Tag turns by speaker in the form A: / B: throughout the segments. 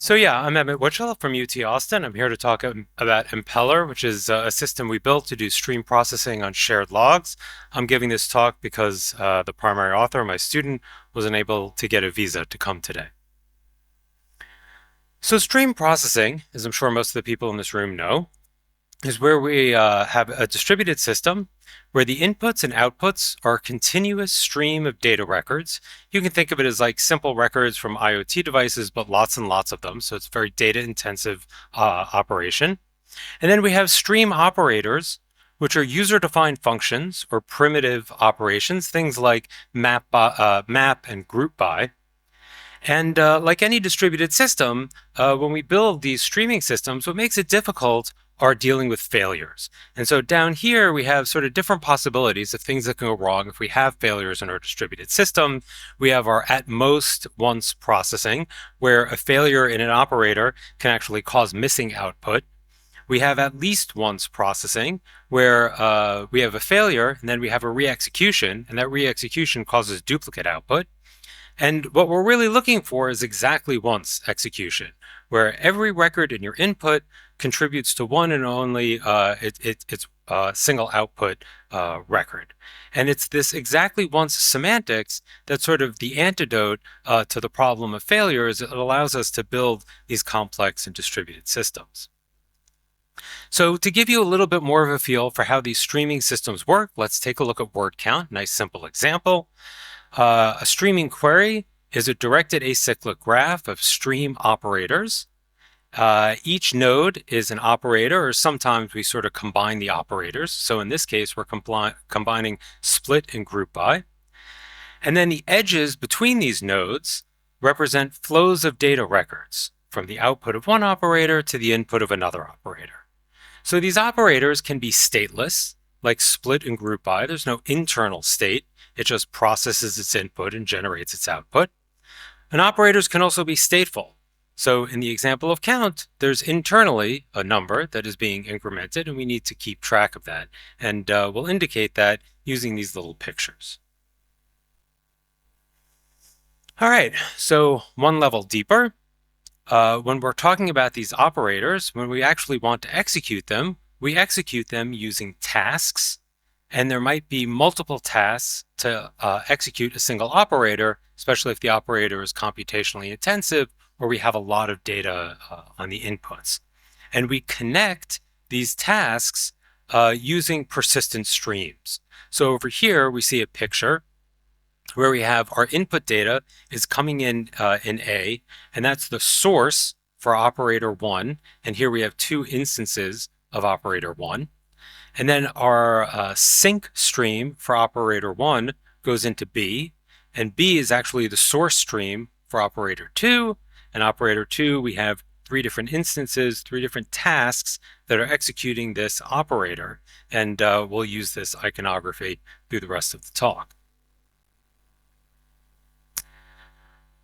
A: So yeah, I'm Emmett Witchel from UT Austin. I'm here to talk about Impeller, which is a system we built to do stream processing on shared logs. I'm giving this talk because the primary author, my student, was unable to get a visa to come today. So stream processing, as I'm sure most of the people in this room know, is where we have a distributed system where the inputs and outputs are a continuous stream of data records. You can think of it as like simple records from IoT devices, but lots and lots of them. So it's a very data intensive operation. And then we have stream operators, which are user-defined functions or primitive operations, things like map and group by. And like any distributed system, when we build these streaming systems, what makes it difficult are dealing with failures. And so down here, we have sort of different possibilities of things that can go wrong if we have failures in our distributed system. We have our at most once processing, where a failure in an operator can actually cause missing output. We have at least once processing, where we have a failure, and then we have a re-execution, and that re-execution causes duplicate output. And what we're really looking for is exactly once execution, where every record in your input contributes to one and only its single output record. And it's this exactly once semantics that's sort of the antidote to the problem of failures. It allows us to build these complex and distributed systems. So to give you a little bit more of a feel for how these streaming systems work, let's take a look at word count. Nice simple example. A streaming query is a directed acyclic graph of stream operators. Each node is an operator, or sometimes we sort of combine the operators. So in this case, we're combining split and group by. And then the edges between these nodes represent flows of data records from the output of one operator to the input of another operator. So these operators can be stateless, like split and group by. There's no internal state. It just processes its input and generates its output. And operators can also be stateful. So in the example of count, there's internally a number that is being incremented, and we need to keep track of that. And we'll indicate that using these little pictures. All right, so one level deeper. When we're talking about these operators, when we actually want to execute them, we execute them using tasks. And there might be multiple tasks to execute a single operator, especially if the operator is computationally intensive or we have a lot of data on the inputs. And we connect these tasks using persistent streams. So over here, we see a picture where we have our input data is coming in A, and that's the source for operator 1. And here we have two instances of operator 1. And then our sync stream for operator 1 goes into B, and B is actually the source stream for operator 2. And operator 2, we have three different instances, three different tasks that are executing this operator. And we'll use this iconography through the rest of the talk.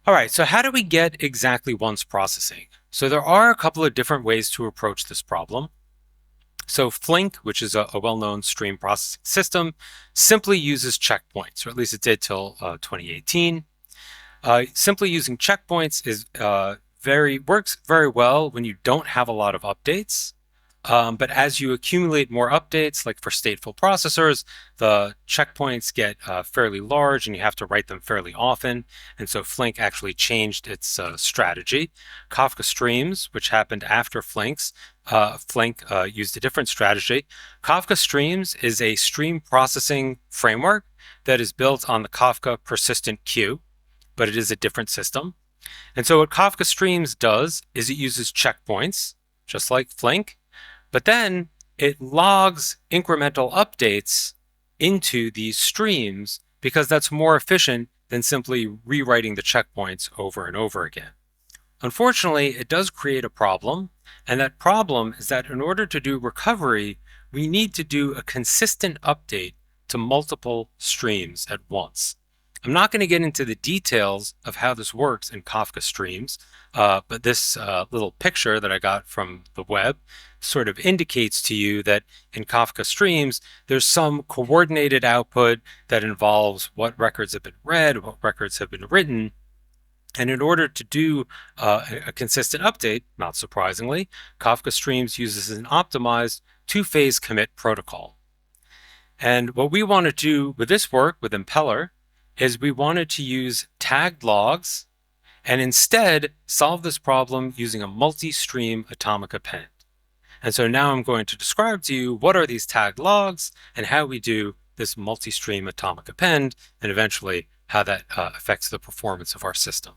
A: All right, so how do we get exactly once processing? So there are a couple of different ways to approach this problem. So Flink, which is a well-known stream processing system, simply uses checkpoints, or at least it did till 2018. Simply using checkpoints is works very well when you don't have a lot of updates. But as you accumulate more updates, like for stateful processors, the checkpoints get fairly large and you have to write them fairly often. And so Flink actually changed its strategy. Kafka Streams, which happened after Flink used a different strategy. Kafka Streams is a stream processing framework that is built on the Kafka persistent queue, but it is a different system. And so what Kafka Streams does is it uses checkpoints, just like Flink, but then it logs incremental updates into these streams because that's more efficient than simply rewriting the checkpoints over and over again. Unfortunately, it does create a problem, and that problem is that in order to do recovery, we need to do a consistent update to multiple streams at once. I'm not going to get into the details of how this works in Kafka Streams, but this little picture that I got from the web sort of indicates to you that in Kafka Streams, there's some coordinated output that involves what records have been read, what records have been written. And in order to do a consistent update, not surprisingly, Kafka Streams uses an optimized two-phase commit protocol. And what we want to do with this work with Impeller is we wanted to use tagged logs and instead solve this problem using a multi-stream atomic append. And so now I'm going to describe to you what are these tagged logs and how we do this multi-stream atomic append, and eventually how that affects the performance of our system.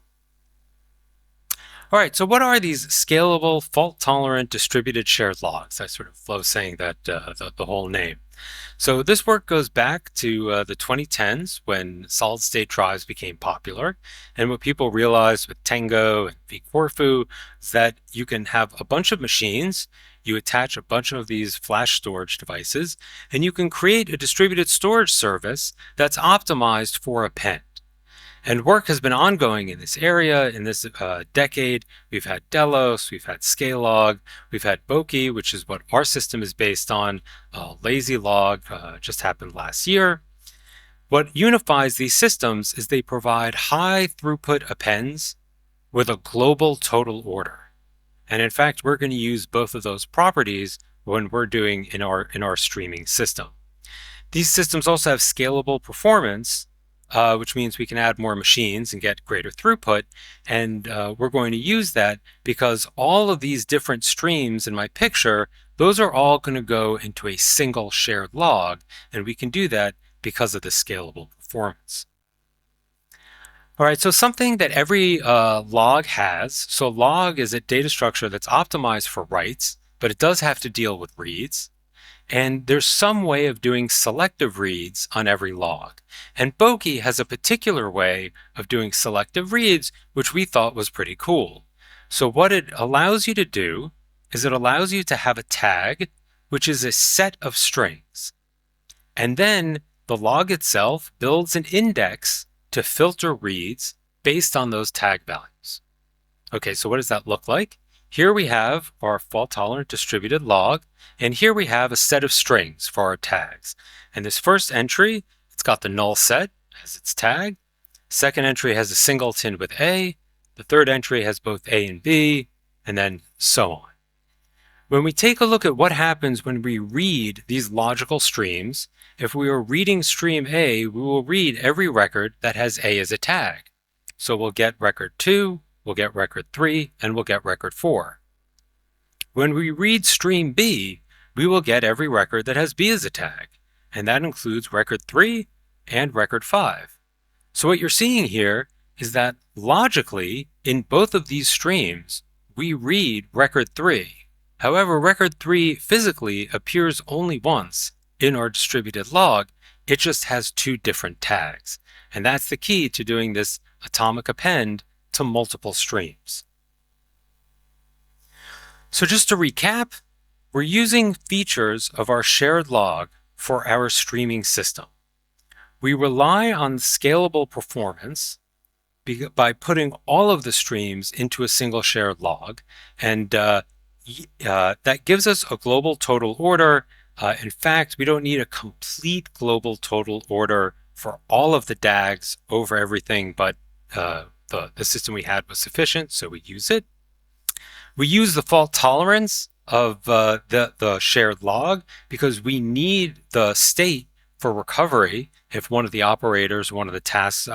A: All right, so what are these scalable, fault-tolerant, distributed shared logs? I sort of love saying that, the whole name. So this work goes back to the 2010s when solid-state drives became popular. And what people realized with Tango and vCorfu is that you can have a bunch of machines, you attach a bunch of these flash storage devices, and you can create a distributed storage service that's optimized for append. And work has been ongoing in this area in this decade. We've had Delos, we've had Scalog, we've had Boki, which is what our system is based on. Lazy Log just happened last year. What unifies these systems is they provide high throughput appends with a global total order. And in fact, we're going to use both of those properties when we're doing in our streaming system. These systems also have scalable performance, which means we can add more machines and get greater throughput. And we're going to use that because all of these different streams in my picture, those are all going to go into a single shared log. And we can do that because of the scalable performance. All right, so something that every log has. So log is a data structure that's optimized for writes, but it does have to deal with reads. And there's some way of doing selective reads on every log. And Boki has a particular way of doing selective reads, which we thought was pretty cool. So what it allows you to do is it allows you to have a tag, which is a set of strings. And then the log itself builds an index to filter reads based on those tag values. Okay, so what does that look like? Here we have our fault-tolerant distributed log, and here we have a set of strings for our tags. And this first entry, it's got the null set as its tag. Second entry has a singleton with A. The third entry has both A and B, and then so on. When we take a look at what happens when we read these logical streams, if we are reading stream A, we will read every record that has A as a tag. So we'll get record 2, we'll get record 3, and we'll get record 4. When we read stream B, we will get every record that has B as a tag, and that includes record 3 and record 5. So what you're seeing here is that logically, in both of these streams, we read record 3. However, record 3 physically appears only once in our distributed log. It just has two different tags, and that's the key to doing this atomic append to multiple streams. So just to recap, we're using features of our shared log for our streaming system. We rely on scalable performance by putting all of the streams into a single shared log, and that gives us a global total order. In fact, we don't need a complete global total order for all of the DAGs over everything, but the system we had was sufficient, so we use it. We use the fault tolerance of the shared log because we need the state for recovery if one of the operators, one of the tasks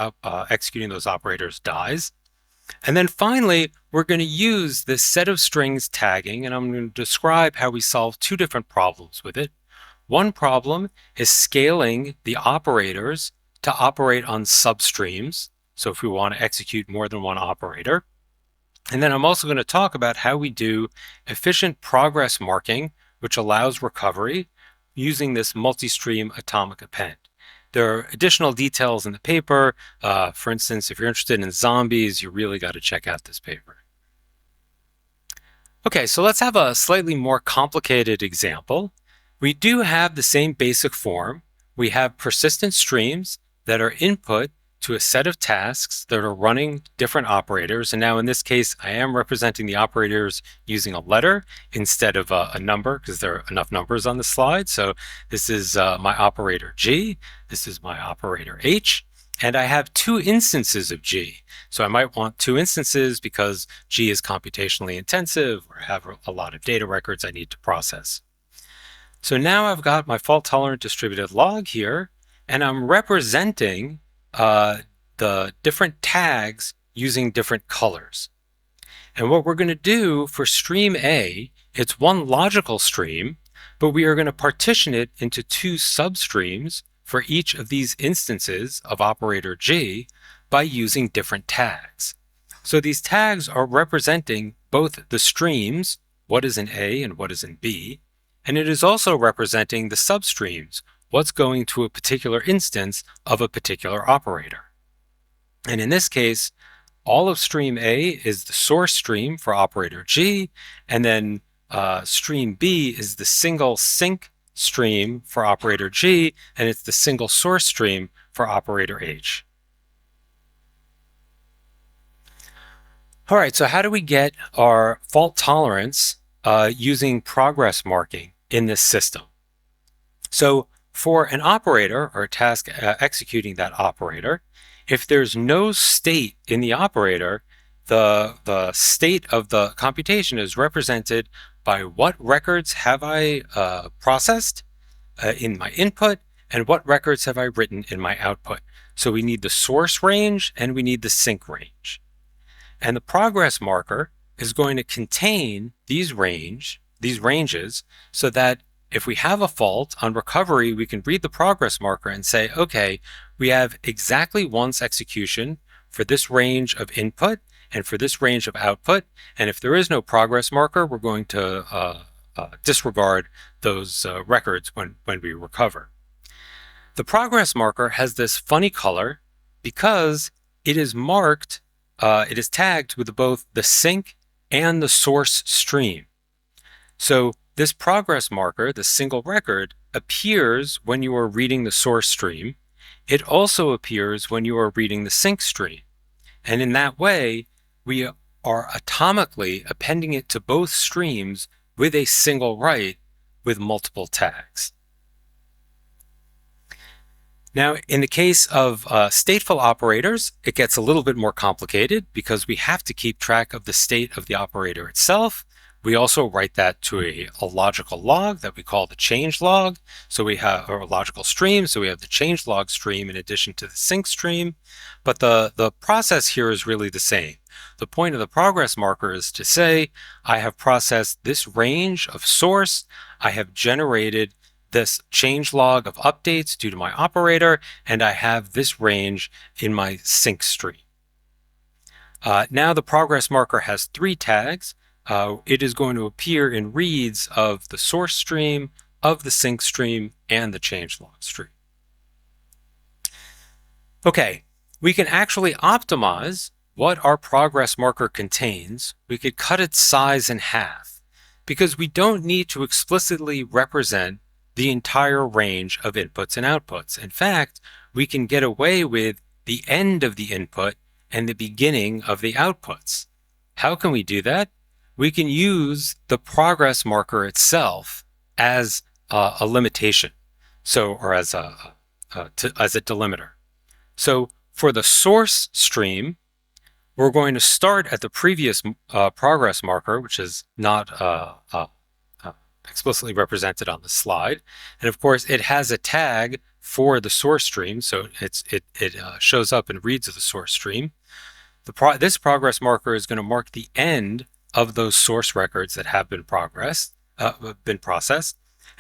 A: executing those operators dies. And then finally, we're going to use this set of strings tagging, and I'm going to describe how we solve two different problems with it. One problem is scaling the operators to operate on substreams. So if we want to execute more than one operator. And then I'm also going to talk about how we do efficient progress marking, which allows recovery using this multi-stream atomic append. There are additional details in the paper. For instance, if you're interested in zombies, you really got to check out this paper. Okay, so let's have a slightly more complicated example. We do have the same basic form. We have persistent streams that are input to a set of tasks that are running different operators. And now in this case, I am representing the operators using a letter instead of a number because there are enough numbers on the slide. So this is my operator G, this is my operator H. And I have two instances of G. So I might want two instances because G is computationally intensive or have a lot of data records I need to process. So now I've got my fault-tolerant distributed log here, and I'm representing the different tags using different colors. And what we're going to do for stream A, it's one logical stream, but we are going to partition it into two substreams for each of these instances of operator G by using different tags. So these tags are representing both the streams, what is in A and what is in B, and it is also representing the substreams, what's going to a particular instance of a particular operator. And in this case, all of stream A is the source stream for operator G, and then stream B is the single sync stream for operator G, and it's the single source stream for operator H. All right, so how do we get our fault tolerance using progress marking in this system? So for an operator or a task executing that operator, if there's no state in the operator, the state of the computation is represented by what records have I processed in my input and what records have I written in my output. So we need the source range and we need the sync range. And the progress marker is going to contain these ranges so that if we have a fault on recovery, we can read the progress marker and say, okay, we have exactly once execution for this range of input and for this range of output. And if there is no progress marker, we're going to disregard those records when we recover. The progress marker has this funny color because it is marked, it is tagged with both the sync and the source stream. So this progress marker, the single record, appears when you are reading the source stream. It also appears when you are reading the sync stream. And in that way, we are atomically appending it to both streams with a single write with multiple tags. Now, in the case of stateful operators, it gets a little bit more complicated because we have to keep track of the state of the operator itself. We also write that to a logical log that we call the change log. So we have a logical stream. So we have the change log stream in addition to the sync stream. But the process here is really the same. The point of the progress marker is to say, I have processed this range of source. I have generated this change log of updates due to my operator, and I have this range in my sync stream. Now the progress marker has three tags. It is going to appear in reads of the source stream, of the sync stream, and the changelog stream. Okay, we can actually optimize what our progress marker contains. We could cut its size in half because we don't need to explicitly represent the entire range of inputs and outputs. In fact, we can get away with the end of the input and the beginning of the outputs. How can we do that? We can use the progress marker itself as a limitation, or as a delimiter. So for the source stream, we're going to start at the previous progress marker, which is not explicitly represented on the slide. And of course, it has a tag for the source stream, so it shows up in reads of the source stream. This progress marker is going to mark the end of those source records that have been processed,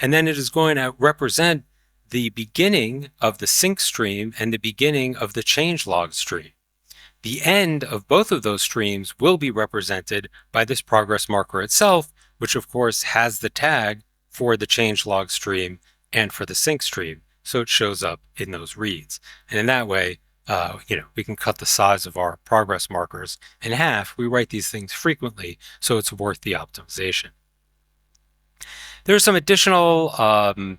A: and then it is going to represent the beginning of the sync stream and the beginning of the changelog stream. The end of both of those streams will be represented by this progress marker itself, which of course has the tag for the changelog stream and for the sync stream, so it shows up in those reads. And in that way, we can cut the size of our progress markers in half. We write these things frequently, so it's worth the optimization. There are some additional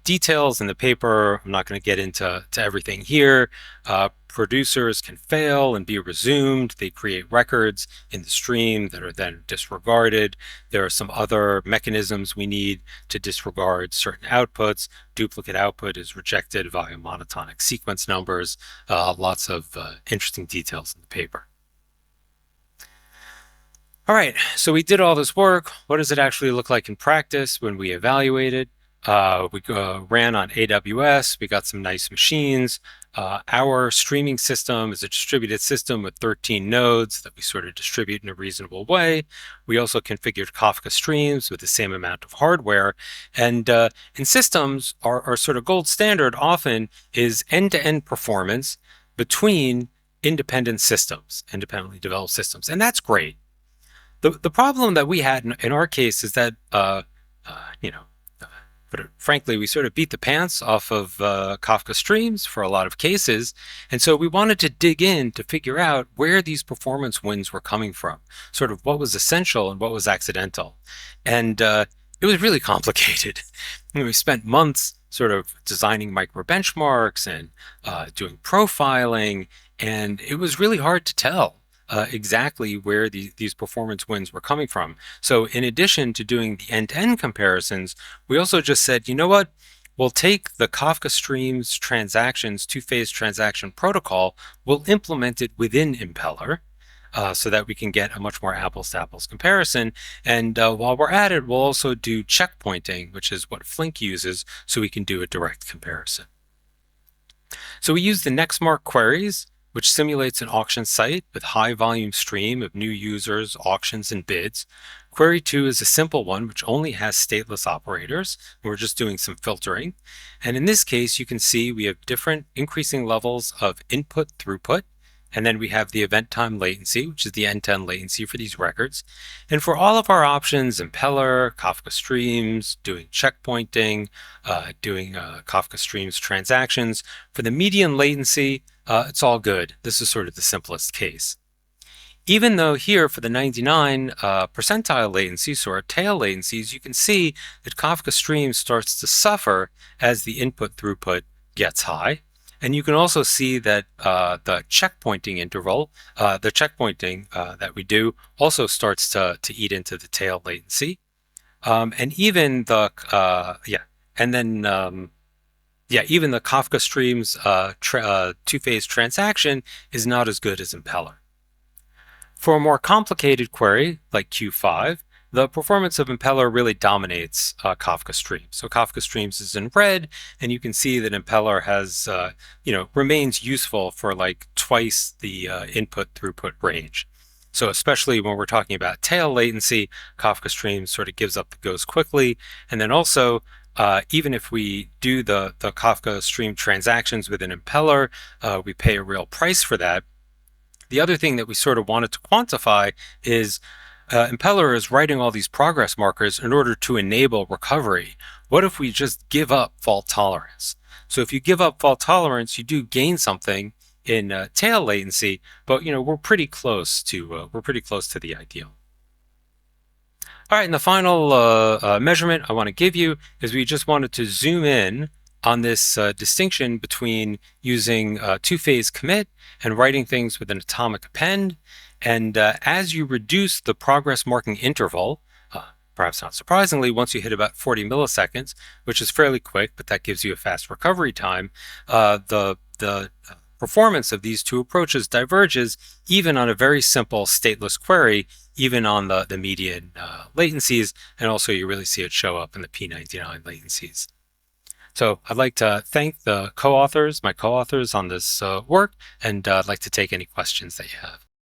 A: details in the paper. I'm not going to get into everything here. producers can fail and be resumed. They create records in the stream that are then disregarded. There are some other mechanisms we need to disregard certain outputs. Duplicate output is rejected via monotonic sequence numbers. Lots of interesting details in the paper. All right, so we did all this work. What does it actually look like in practice when we evaluate it? We ran on AWS. We got some nice machines. Our streaming system is a distributed system with 13 nodes that we sort of distribute in a reasonable way. We also configured Kafka streams with the same amount of hardware. And in systems, our sort of gold standard often is end-to-end performance between independent systems, independently developed systems. And that's great. The problem that we had in our case is that, but frankly, we sort of beat the pants off of Kafka streams for a lot of cases. And so we wanted to dig in to figure out where these performance wins were coming from, sort of what was essential and what was accidental. And it was really complicated. We spent months sort of designing micro benchmarks and doing profiling, and it was really hard to tell exactly where these performance wins were coming from. So in addition to doing the end-to-end comparisons, we also just said, you know what? We'll take the Kafka streams transactions, two-phase transaction protocol, we'll implement it within Impeller so that we can get a much more apples-to-apples comparison. And while we're at it, we'll also do checkpointing, which is what Flink uses, so we can do a direct comparison. So we use the Nextmark queries, which simulates an auction site with high volume stream of new users, auctions, and bids. Query 2 is a simple one, which only has stateless operators. We're just doing some filtering. And in this case, you can see we have different increasing levels of input throughput. And then we have the event time latency, which is the end-to-end latency for these records. And for all of our options, Impeller, Kafka streams, doing checkpointing, doing Kafka streams transactions, for the median latency, it's all good. This is sort of the simplest case. Even though here for the 99 percentile latencies, so our tail latencies, you can see that Kafka stream starts to suffer as the input throughput gets high. And you can also see that the checkpointing interval, the checkpointing that we do also starts to eat into the tail latency. And even the, even the Kafka streams two-phase transaction is not as good as Impeller. For a more complicated query like Q5, the performance of Impeller really dominates Kafka streams. So Kafka streams is in red, and you can see that Impeller has, remains useful for like twice the input throughput range. So especially when we're talking about tail latency, Kafka streams sort of gives up the ghost quickly. And then also, even if we do the Kafka stream transactions within Impeller, we pay a real price for that. The other thing that we sort of wanted to quantify is Impeller is writing all these progress markers in order to enable recovery. What if we just give up fault tolerance? So if you give up fault tolerance, you do gain something in tail latency, but we're pretty close to the ideal. All right, and the final measurement I want to give you is we just wanted to zoom in on this distinction between using two-phase commit and writing things with an atomic append. And as you reduce the progress marking interval, perhaps not surprisingly, once you hit about 40 milliseconds, which is fairly quick, but that gives you a fast recovery time, the performance of these two approaches diverges even on a very simple stateless query, even on the median latencies, and also you really see it show up in the P99 latencies. So I'd like to thank the co-authors, my co-authors on this work, and I'd like to take any questions that you have.